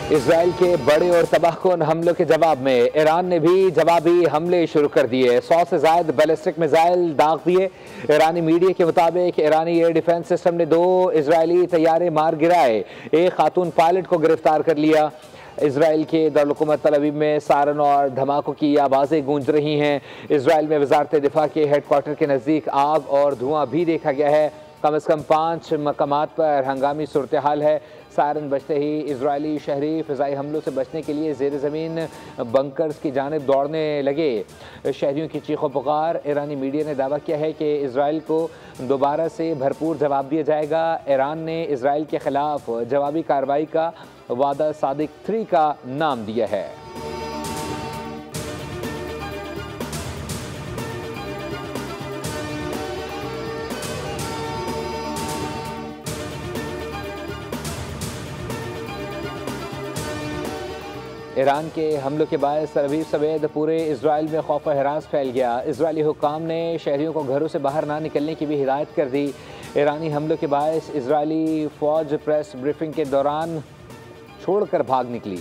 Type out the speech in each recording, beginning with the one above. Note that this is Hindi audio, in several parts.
इसराइल के बड़े और तबाहकुन हमलों के जवाब में ईरान ने भी जवाबी हमले शुरू कर दिए। 100 से ज्यादा बैलिस्टिक मिसाइल दाग दिए। ईरानी मीडिया के मुताबिक ईरानी एयर डिफेंस सिस्टम ने 2 इजरायली तैयारे मार गिराए। एक खातून पायलट को गिरफ्तार कर लिया। इसराइल के दारुल-हुकूमत तल अवीव में सारन और धमाकों की आवाज़ें गूंज रही हैं। इसराइल में वजारत दिफा के हेडक्वार्टर के नज़दीक आग और धुआं भी देखा गया है। कम से कम 5 मकामात पर हंगामी सूरत हाल है। सायरन बजते ही इजरायली शहरी फ़िज़ाई हमलों से बचने के लिए ज़ेर ज़मीन बंकर्स की जानिब दौड़ने लगे। शहरियों की चीखों पुकार। ईरानी मीडिया ने दावा किया है कि इसराइल को दोबारा से भरपूर जवाब दिया जाएगा। ईरान ने इसराइल के ख़िलाफ़ जवाबी कार्रवाई का वादा सादिक 3 का नाम दिया है। ईरान के हमलों के बायस तल अवीव समेत पूरे इसराइल में खौफ व हरास फैल गया। इजरायली हुक्काम ने शहरियों को घरों से बाहर ना निकलने की भी हिदायत कर दी। ईरानी हमलों के बायस इजरायली फ़ौज प्रेस ब्रीफिंग के दौरान छोड़कर भाग निकली।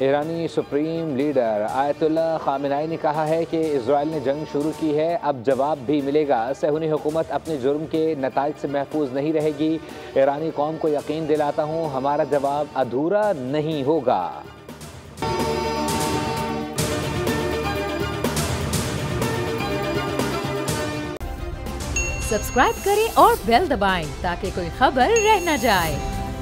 ईरानी सुप्रीम लीडर आयतुल्लाह खामेनी ने कहा है कि इसराइल ने जंग शुरू की है, अब जवाब भी मिलेगा। सहूनी हुकूमत अपने जुर्म के नताइज से महफूज नहीं रहेगी। ईरानी कौम को यकीन दिलाता हूँ, हमारा जवाब अधूरा नहीं होगा। सब्सक्राइब करें और बेल दबाएं ताकि कोई खबर रह न जाए।